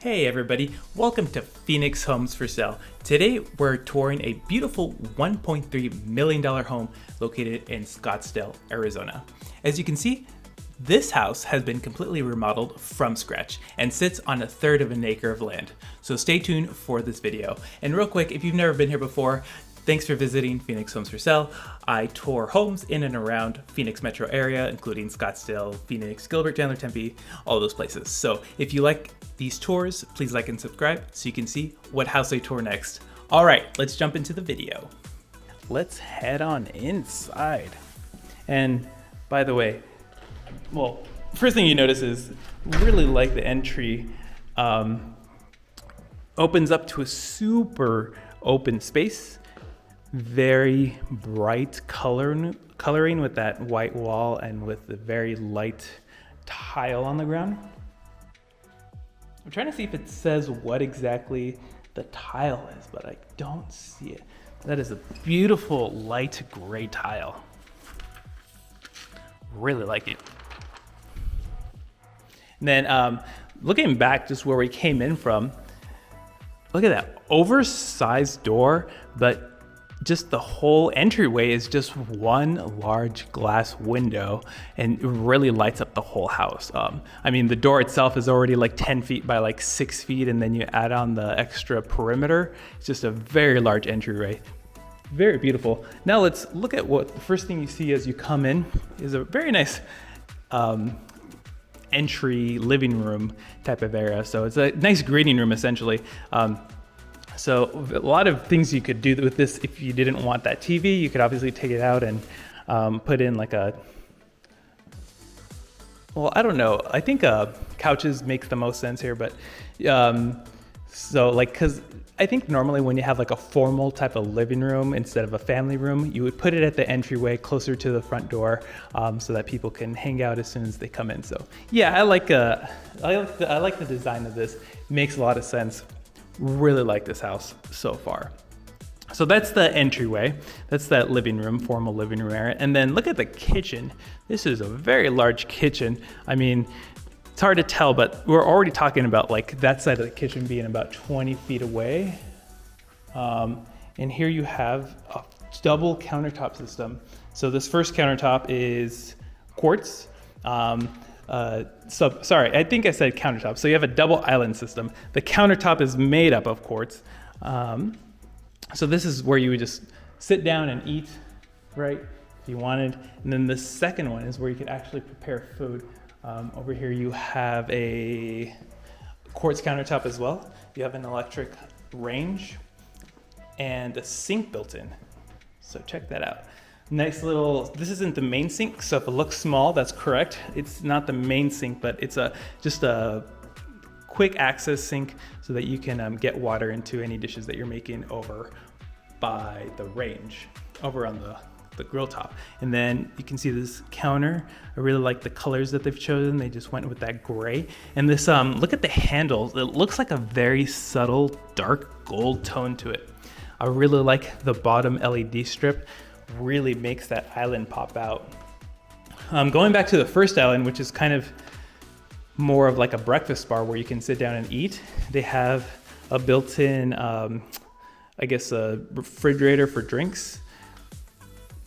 Hey everybody, welcome to Phoenix Homes for Sale. Today we're touring a beautiful $1.3 million home located in Scottsdale, Arizona. As you can see, this house has been completely remodeled from scratch and sits on 1/3 of an acre of land. So stay tuned for this video. And real quick, if you've never been here before, thanks for visiting Phoenix Homes for Sale. I tour homes in and around Phoenix metro area, including Scottsdale, Phoenix, Gilbert, Chandler, Tempe, all those places. So if you like these tours, please like and subscribe so you can see what house I tour next. All right, let's jump into the video. Let's head on inside. And by the way, well, first thing you notice is really like the entry opens up to a super open space. Very bright coloring with that white wall and with the very light tile on the ground. I'm trying to see if it says what exactly the tile is, but I don't see it. That is a beautiful light gray tile. Really like it. And then looking back just where we came in from, look at that oversized door, but just the whole entryway is just one large glass window and it really lights up the whole house. I mean, the door itself is already like 10 feet by like 6 feet, and then you add on the extra perimeter. It's just a very large entryway. Very beautiful. Now let's look at what the first thing you see as you come in is a very nice entry living room type of area. So it's a nice greeting room essentially. So a lot of things you could do with this. If you didn't want that TV, you could obviously take it out and put in like a, well, I don't know. I think couches makes the most sense here, but so like, cause I think normally when you have like a formal type of living room instead of a family room, you would put it at the entryway closer to the front door so that people can hang out as soon as they come in. So yeah, I like the design of this. It makes a lot of sense. Really like this house so far. So that's the entryway. That's that living room, formal living room area. And then look at the kitchen. This is a very large kitchen. I mean, it's hard to tell, but we're already talking about like that side of the kitchen being about 20 feet away. And here you have a double countertop system. So this first countertop is quartz. Sorry, I think I said countertop. So you have a double island system. The countertop is made up of quartz. So this is where you would just sit down and eat, right, if you wanted. And then the second one is where you could actually prepare food. Over here you have a quartz countertop as well. You have an electric range and a sink built in. So check that out. Nice little, this isn't the main sink, so if it looks small, that's correct. It's not the main sink, but it's just a quick access sink so that you can get water into any dishes that you're making over by the range, over on the grill top. And then you can see this counter. I really like the colors that they've chosen. They just went with that gray. And this, look at the handles. It looks like a very subtle dark gold tone to it. I really like the bottom LED strip. Really makes that island pop out. Going back to the first island, which is kind of more of like a breakfast bar where you can sit down and eat. They have a built-in, I guess a refrigerator for drinks.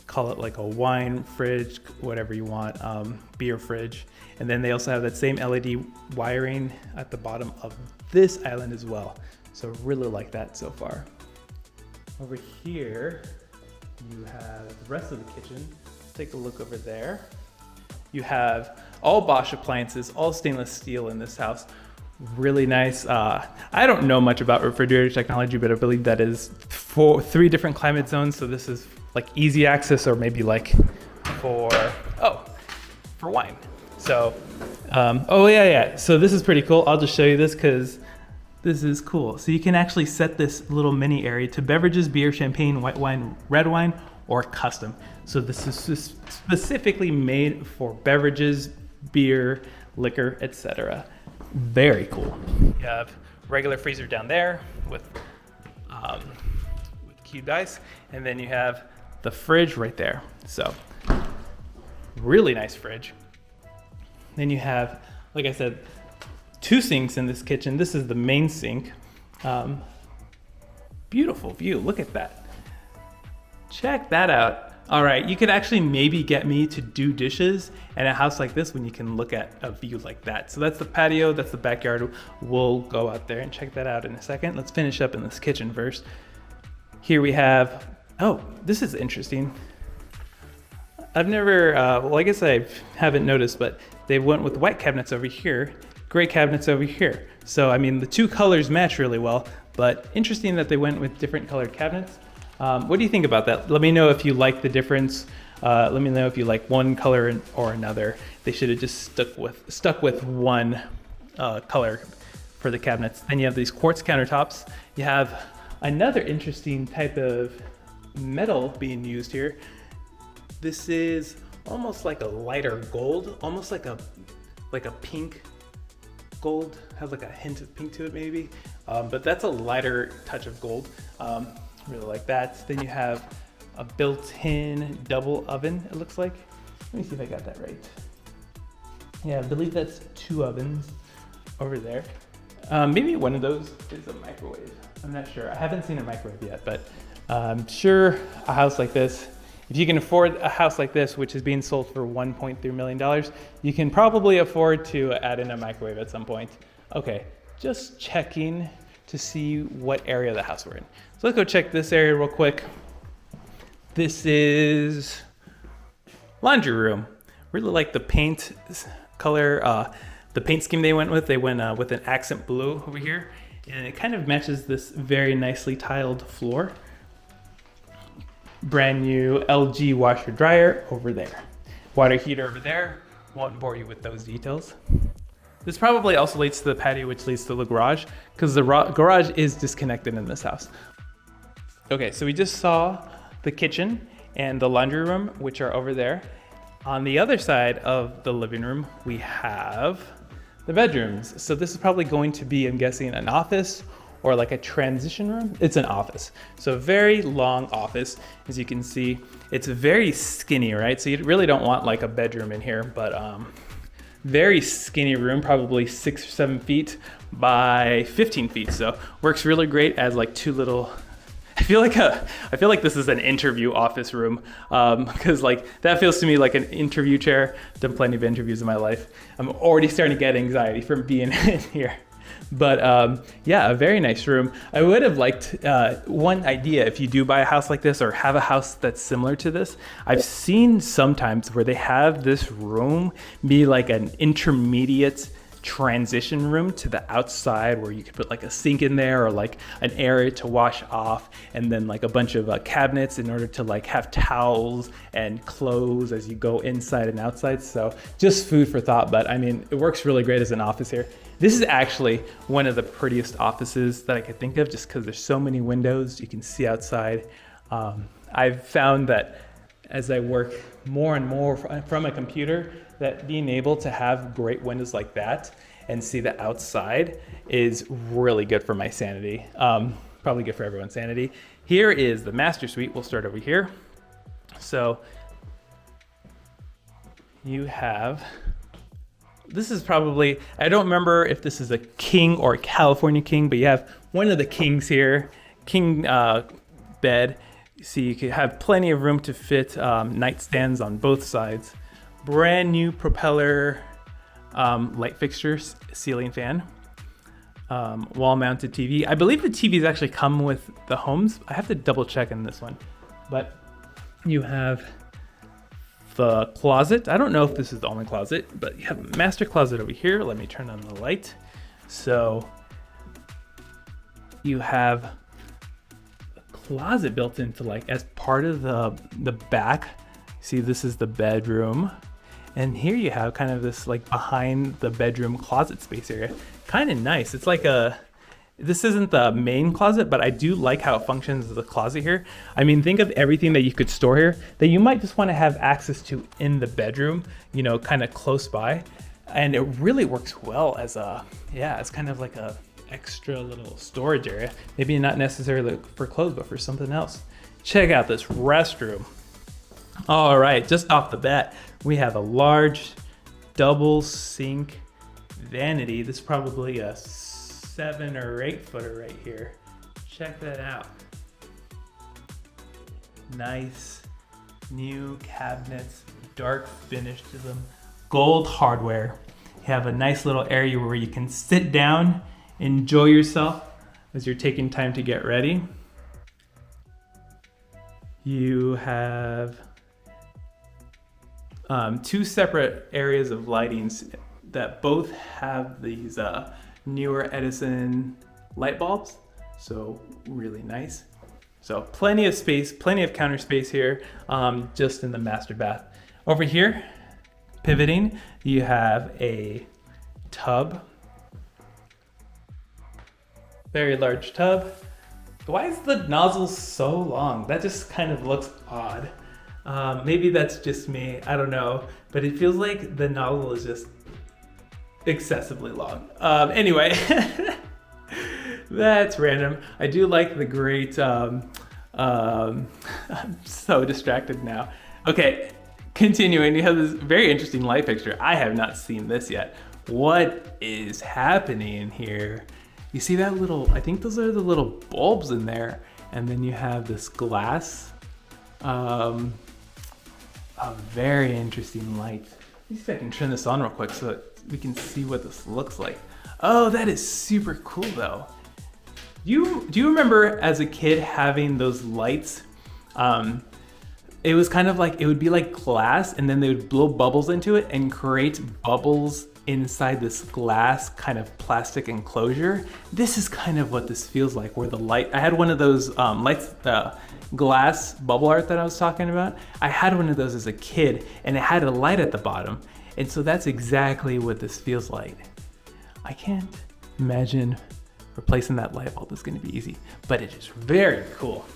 Call it like a wine fridge, whatever you want, beer fridge. And then they also have that same LED wiring at the bottom of this island as well. So really like that so far. Over here, you have the rest of the kitchen. Let's take a look over there. You have all Bosch appliances, all stainless steel in this house. Really nice. I don't know much about refrigerator technology, but I believe that is for 3 different climate zones. So this is like easy access, or maybe like for wine. So, oh yeah. So this is pretty cool. I'll just show you this because this is cool. So you can actually set this little mini area to beverages, beer, champagne, white wine, red wine, or custom. So this is specifically made for beverages, beer, liquor, etc. Very cool. You have regular freezer down there with cubed ice, and then you have the fridge right there. So really nice fridge. Then you have, like I said, two sinks in this kitchen. This is the main sink. Beautiful view, look at that. Check that out. All right, you could actually maybe get me to do dishes in a house like this when you can look at a view like that. So that's the patio, that's the backyard. We'll go out there and check that out in a second. Let's finish up in this kitchen first. Here we have, oh, this is interesting. I've never, well, I guess I haven't noticed, but they went with white cabinets over here, gray cabinets over here. So, I mean, the two colors match really well, but interesting that they went with different colored cabinets. What do you think about that? Let me know if you like the difference. Let me know if you like one color or another. They should have just stuck with one color for the cabinets. Then you have these quartz countertops. You have another interesting type of metal being used here. This is almost like a lighter gold, almost like a pink gold. Has like a hint of pink to it maybe, but that's a lighter touch of gold. Really like that. Then you have a built-in double oven, it looks like. Let me see if I got that right. Yeah, I believe that's two ovens over there. Maybe one of those is a microwave. I'm not sure. I haven't seen a microwave yet, but I'm sure a house like this, if you can afford a house like this, which is being sold for $1.3 million, you can probably afford to add in a microwave at some point. Okay, just checking to see what area of the house we're in. So let's go check this area real quick. This is laundry room. Really like the paint color, the paint scheme they went with. They went with an accent blue over here, and it kind of matches this very nicely tiled floor. Brand new LG washer dryer over there. Water heater over there. Won't bore you with those details. This probably also leads to the patio, which leads to the garage, because the garage is disconnected in this house. Okay, so we just saw the kitchen and the laundry room, which are over there. On the other side of the living room, we have the bedrooms. So this is probably going to be, I'm guessing, an office or like a transition room. It's an office. So a very long office. As you can see, it's very skinny, right? So you really don't want like a bedroom in here, but very skinny room, probably 6 or 7 feet by 15 feet. So works really great as like two little, I feel like this is an interview office room, because like that feels to me like an interview chair. Done plenty of interviews in my life. I'm already starting to get anxiety from being in here. But yeah, a very nice room. I would have liked one idea, if you do buy a house like this or have a house that's similar to this, I've seen sometimes where they have this room be like an intermediate transition room to the outside, where you could put like a sink in there or like an area to wash off, and then like a bunch of cabinets in order to like have towels and clothes as you go inside and outside. So just food for thought, but I mean, it works really great as an office here. This is actually one of the prettiest offices that I could think of, just because there's so many windows, you can see outside. I've found that as I work more and more from a computer, that being able to have great windows like that and see the outside is really good for my sanity. Probably good for everyone's sanity. Here is the master suite. We'll start over here. So you have, this is probably, I don't remember if this is a king or a California king, but you have one of the kings here, king bed. So you could have plenty of room to fit nightstands on both sides. Brand new propeller light fixtures, ceiling fan, wall mounted TV. I believe the TVs actually come with the homes. I have to double check in this one, but you have the closet. I don't know if this is the only closet, but you have a master closet over here. Let me turn on the light. So you have a closet built into like as part of the back. See, this is the bedroom. And here you have kind of this like behind the bedroom closet space area. Kind of nice. It's like this isn't the main closet, but I do like how it functions as a closet here. I mean, think of everything that you could store here that you might just want to have access to in the bedroom, you know, kind of close by. And it really works well as it's kind of like a extra little storage area. Maybe not necessarily for clothes, but for something else. Check out this restroom. All right, just off the bat, we have a large double sink, vanity. This is probably a 7 or 8 footer right here. Check that out. Nice new cabinets, dark finish to them, gold hardware. You have a nice little area where you can sit down, enjoy yourself as you're taking time to get ready. You have 2 separate areas of lightings that both have these newer Edison light bulbs, so really nice. So plenty of space, plenty of counter space here, just in the master bath. Over here, pivoting, you have a tub, very large tub. Why is the nozzle so long? That just kind of looks odd. Maybe that's just me, I don't know, but it feels like the nozzle is just excessively long. Anyway, that's random. I do like the great, I'm so distracted now. Okay, continuing, you have this very interesting light fixture. I have not seen this yet. What is happening here? You see that little, I think those are the little bulbs in there. And then you have this glass. A very interesting light. Let me see if I can turn this on real quick so that we can see what this looks like. Oh, that is super cool though. Do you remember as a kid having those lights? It was kind of like, it would be like glass and then they would blow bubbles into it and create bubbles inside this glass kind of plastic enclosure. This is kind of what this feels like, where the light, I had one of those lights, glass bubble art that I was talking about. I had one of those as a kid and it had a light at the bottom. And so that's exactly what this feels like. I can't imagine replacing that light bulb is going to be easy, but it is very cool.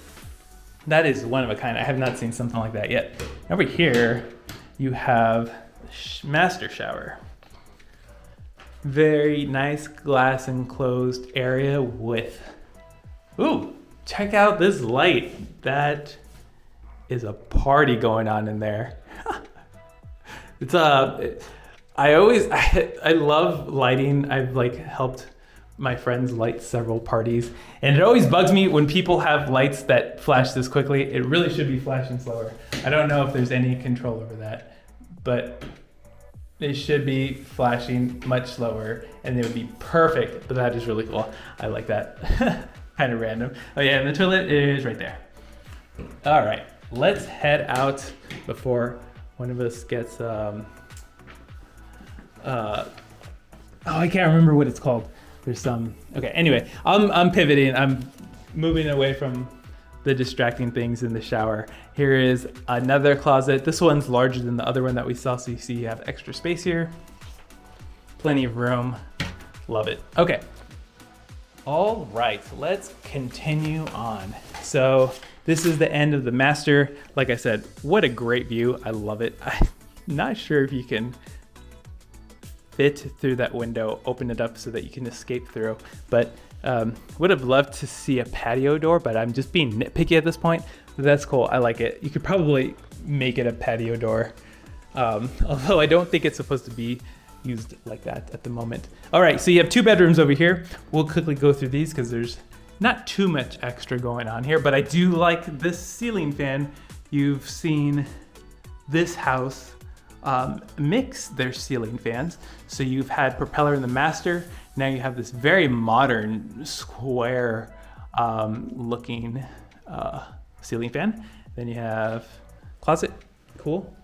That is one of a kind. I have not seen something like that yet. Over here, you have the master shower. Very nice glass enclosed area with, ooh, check out this light. That is a party going on in there. It's I love lighting. I've like helped my friends light several parties, and it always bugs me when people have lights that flash this quickly. It really should be flashing slower. I don't know if there's any control over that, but it should be flashing much slower and it would be perfect, but that is really cool. I like that. Kind of random. Oh yeah, and the toilet is right there. All right, let's head out before one of us gets, oh, I can't remember what it's called. There's some, okay, anyway, I'm pivoting. I'm moving away from the distracting things in the shower. Here is another closet. This one's larger than the other one that we saw, so you see you have extra space here. Plenty of room. Love it. Okay. All right, let's continue on. So this is the end of the master. Like I said, what a great view. I love it. I'm not sure if you can fit through that window, open it up so that you can escape through, but would have loved to see a patio door, but I'm just being nitpicky at this point. But that's cool. I like it. You could probably make it a patio door, although I don't think it's supposed to be used like that at the moment. All right, so you have 2 bedrooms over here. We'll quickly go through these because there's not too much extra going on here, but I do like this ceiling fan. You've seen this house mix their ceiling fans. So you've had propeller in the master. Now you have this very modern square looking ceiling fan. Then you have closet. Cool.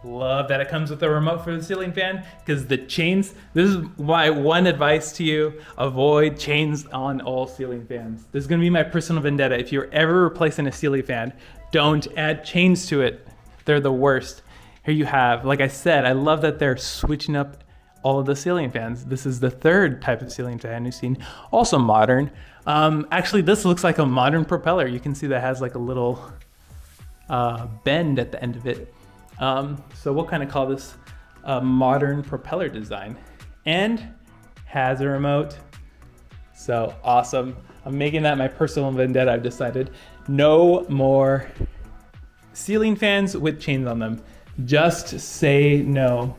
Love that it comes with a remote for the ceiling fan, because the chains, this is my one advice to you: avoid chains on all ceiling fans. This is gonna be my personal vendetta. If you're ever replacing a ceiling fan, don't add chains to it. They're the worst. Here you have, like I said, I love that they're switching up all of the ceiling fans. This is the 3rd type of ceiling fan you've seen, also modern. Actually, this looks like a modern propeller. You can see that has like a little bend at the end of it. So we'll kind of call this a modern propeller design, and has a remote. So awesome. I'm making that my personal vendetta. I've decided no more ceiling fans with chains on them. Just say no.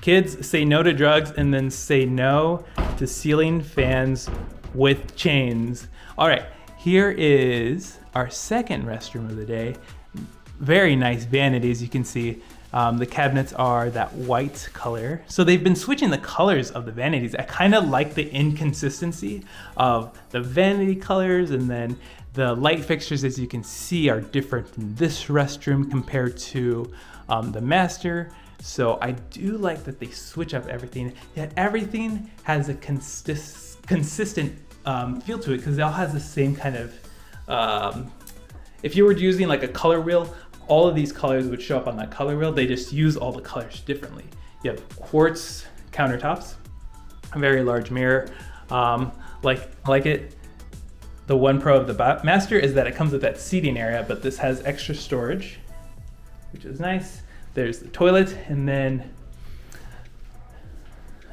Kids, say no to drugs, and then say no to ceiling fans with chains. All right, here is our second restroom of the day. Very nice vanities, you can see. The cabinets are that white color. So they've been switching the colors of the vanities. I kind of like the inconsistency of the vanity colors, and then the light fixtures, as you can see, are different in this restroom compared to the master. So I do like that they switch up everything, yet everything has a consistent feel to it, because it all has the same kind of, if you were using like a color wheel, all of these colors would show up on that color wheel. They just use all the colors differently. You have quartz countertops, a very large mirror. Like it. The one pro of the master is that it comes with that seating area, but this has extra storage, which is nice. There's the toilet, and then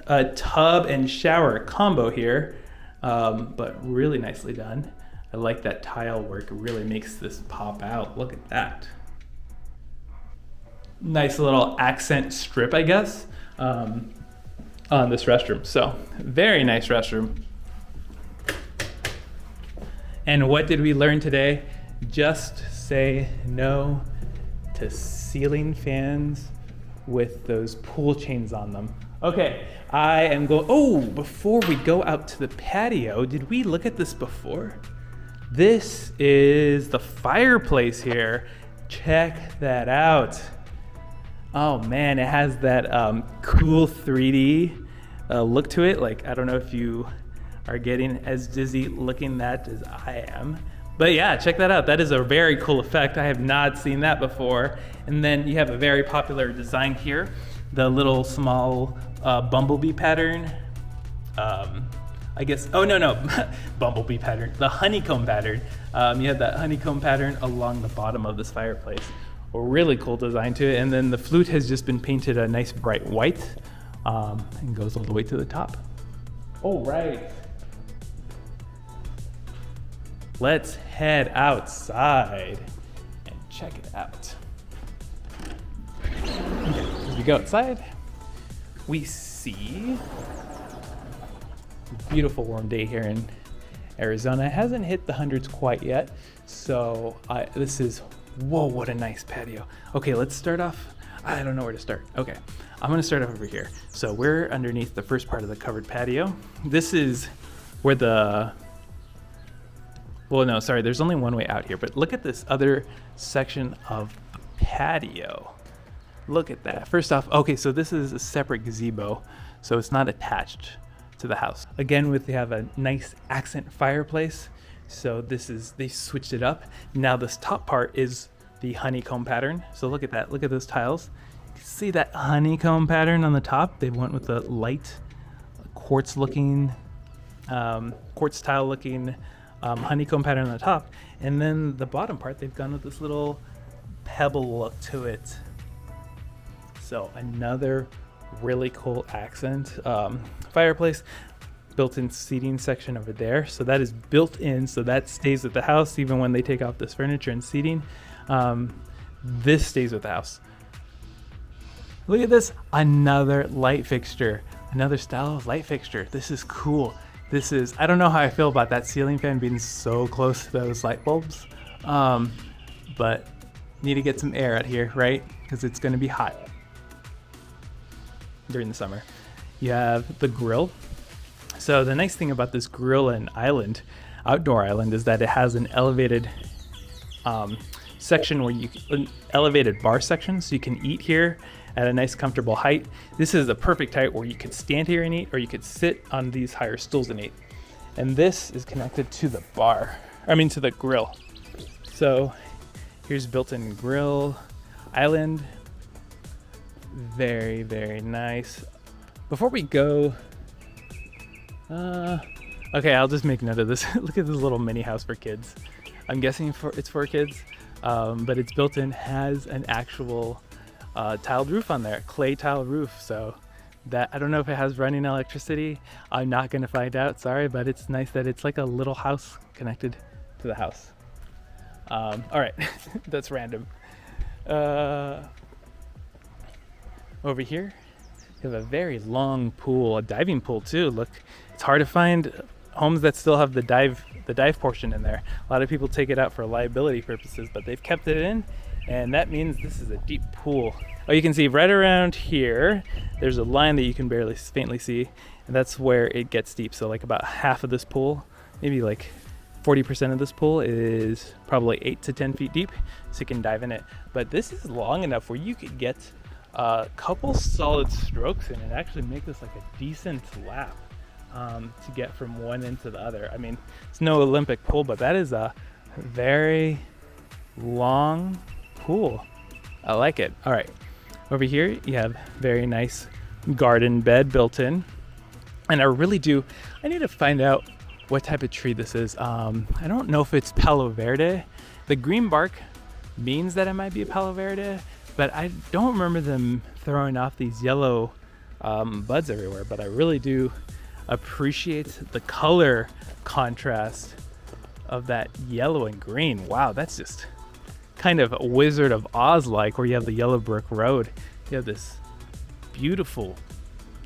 a tub and shower combo here, but really nicely done. I like that tile work. It really makes this pop out. Look at that. Nice little accent strip, I guess, on this restroom. So very nice restroom. And what did we learn today? Just say no to ceiling fans with those pool chains on them. Okay, I am going, oh, before we go out to the patio, did we look at this before? This is the fireplace here. Check that out. Oh man, it has that cool 3D look to it. Like, I don't know if you are getting as dizzy looking that as I am. But yeah, check that out. That is a very cool effect. I have not seen that before. And then you have a very popular design here. The little small bumblebee pattern. I guess, oh no, bumblebee pattern. The honeycomb pattern. You have that honeycomb pattern along the bottom of this fireplace. A really cool design to it. And then the flute has just been painted a nice bright white and goes all the way to the top. All right. Let's head outside and check it out. Okay, as we go outside, we see a beautiful warm day here in Arizona. It hasn't hit the hundreds quite yet, so this is, whoa, what a nice patio. Okay, let's start off. I don't know where to start. Okay, I'm gonna start off over here. So we're underneath the first part of the covered patio. This is where the, well, no, sorry, there's only one way out here, but look at this other section of the patio. Look at that. First off, okay, so this is a separate gazebo, so it's not attached to the house. Again, they have a nice accent fireplace, so they switched it up. Now this top part is the honeycomb pattern. So look at that, look at those tiles. You can see that honeycomb pattern on the top. They went with the light quartz tile looking honeycomb pattern on the top, and then the bottom part they've gone with this little pebble look to it. So another really cool accent fireplace. Built-in seating section over there, so that is built in, so that stays with the house even when they take off this furniture and seating. This stays with the house. Look at this, another light fixture, another style of light fixture. This is cool. This is, I don't know how I feel about that ceiling fan being so close to those light bulbs, but need to get some air out here, right? Because it's going to be hot during the summer. You have the grill. So the nice thing about this grill and outdoor island, is that it has an elevated section where an elevated bar section, so you can eat here at a nice comfortable height. This is a perfect height where you could stand here and eat, or you could sit on these higher stools and eat. And this is connected to the to the grill. So here's built-in grill island. Very, very nice. Before we go, okay, I'll just make note of this. Look at this little mini house for kids. I'm guessing it's for kids, but it's built in, has an actual tiled roof on there, clay tile roof. So that, I don't know if it has running electricity. I'm not gonna find out, sorry, but it's nice that it's like a little house connected to the house. All right, that's random. Over here, You have a very long pool, a diving pool too. Look, it's hard to find homes that still have the dive portion in there. A lot of people take it out for liability purposes, but they've kept it in, and that means this is a deep pool. Oh, you can see right around here, there's a line that you can barely faintly see, and that's where it gets deep. So like about half of this pool, maybe like 40% of this pool is probably 8 to 10 feet deep, so you can dive in it. But this is long enough where you could get a couple solid strokes in and actually make this like a decent lap to get from one end to the other. I mean, it's no Olympic pool, but that is a very long pool. I like it. All right, over here you have very nice garden bed built in, and I need to find out what type of tree this is. I don't know if it's Palo Verde. The green bark means that it might be a Palo Verde, but I don't remember them throwing off these yellow buds everywhere. But I really do appreciate the color contrast of that yellow and green. Wow, that's just kind of Wizard of Oz like, where you have the yellow brick road. You have this beautiful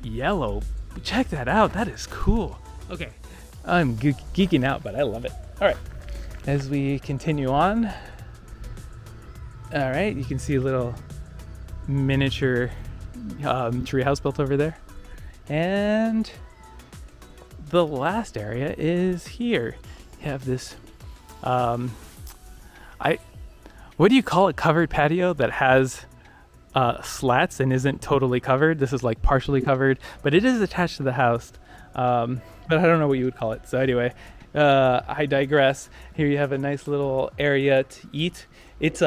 yellow. Check that out. That is cool. Okay, I'm geeking out, but I love it. All right, as we continue on, all right, you can see a little miniature tree house built over there. And the last area is here. You have this, what do you call it? Covered patio that has slats and isn't totally covered. This is like partially covered, but it is attached to the house. But I don't know what you would call it. So anyway, I digress. Here you have a nice little area to eat. It's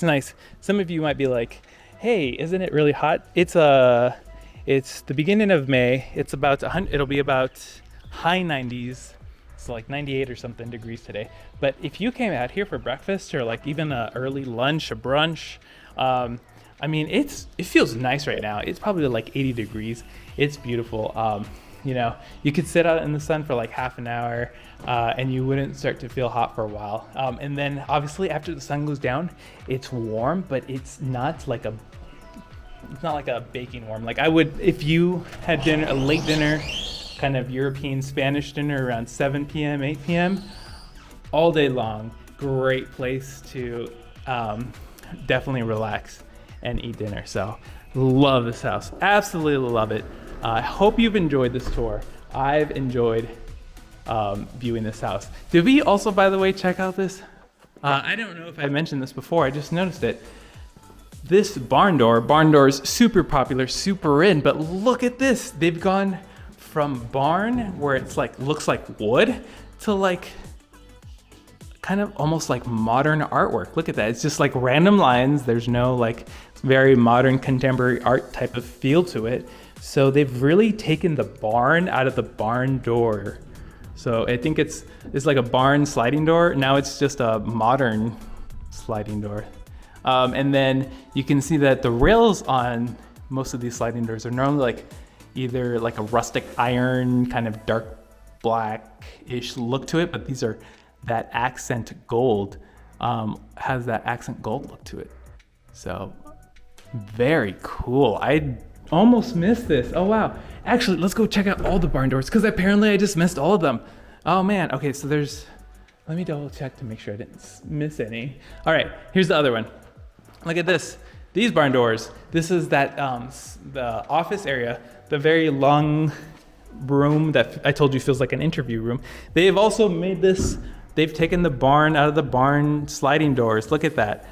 nice. Some of you might be like, hey, isn't it really hot? It's the beginning of May. It's about it'll be about high 90s. It's like 98 or something degrees today. But if you came out here for breakfast or like even a early lunch, a brunch, I mean, it feels nice right now. It's probably like 80 degrees. It's beautiful. You know, you could sit out in the sun for like half an hour and you wouldn't start to feel hot for a while. And then obviously after the sun goes down, it's warm, but it's not like a baking warm. Like if you had dinner, a late dinner, kind of European Spanish dinner around 7 p.m., 8 p.m., all day long, great place to definitely relax and eat dinner. So love this house, absolutely love it. I hope you've enjoyed this tour. I've enjoyed viewing this house. Did we also, by the way, check out this? I don't know if I mentioned this before, I just noticed it. This barn door's super popular, super in, but look at this. They've gone from barn, where it's like, looks like wood, to like, kind of almost like modern artwork. Look at that, it's just like random lines. There's no like very modern contemporary art type of feel to it. So they've really taken the barn out of the barn door. So I think it's like a barn sliding door. Now it's just a modern sliding door. And then you can see that the rails on most of these sliding doors are normally like either like a rustic iron, kind of dark black-ish look to it, but these are that accent gold, has that accent gold look to it. So very cool. I almost missed this. Oh wow. Actually, let's go check out all the barn doors, because apparently I just missed all of them. Oh man. Okay, so let me double check to make sure I didn't miss any. All right, here's the other one. Look at this. These barn doors. This is that the office area, the very long room that I told you feels like an interview room. They've also made this, they've taken the barn out of the barn sliding doors. Look at that.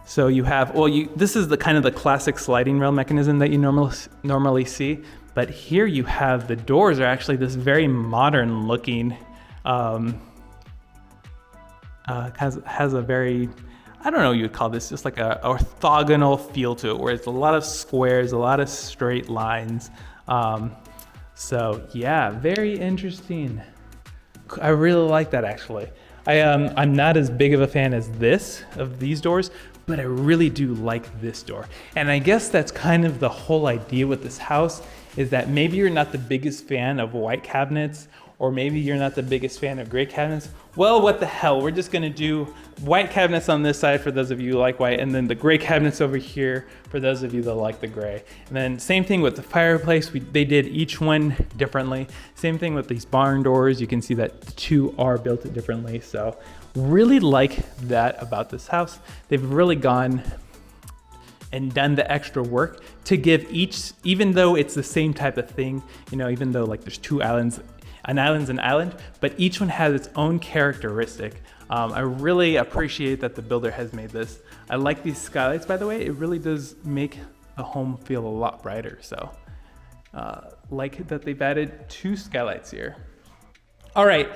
So you have, this is the kind of the classic sliding rail mechanism that you normally see, but here you have the doors are actually this very modern looking, has a very, I don't know what you would call this, just like a orthogonal feel to it, where it's a lot of squares, a lot of straight lines. So yeah, very interesting. I really like that actually. I'm not as big of a fan as of these doors, but I really do like this door. And I guess that's kind of the whole idea with this house, is that maybe you're not the biggest fan of white cabinets or maybe you're not the biggest fan of gray cabinets. Well, what the hell? We're just gonna do white cabinets on this side for those of you who like white, and then the gray cabinets over here for those of you that like the gray. And then same thing with the fireplace. They did each one differently. Same thing with these barn doors. You can see that the two are built differently. So really like that about this house. They've really gone and done the extra work to give each, even though it's the same type of thing, you know, even though like there's two islands, an island's an island, but each one has its own characteristic. I really appreciate that the builder has made this. I like these skylights, by the way. It really does make the home feel a lot brighter. So like that they've added 2 skylights here. All right,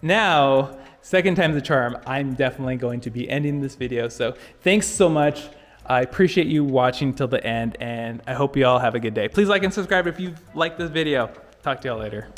now, second time's the charm. I'm definitely going to be ending this video. So thanks so much. I appreciate you watching till the end, and I hope you all have a good day. Please like and subscribe if you liked this video. Talk to y'all later.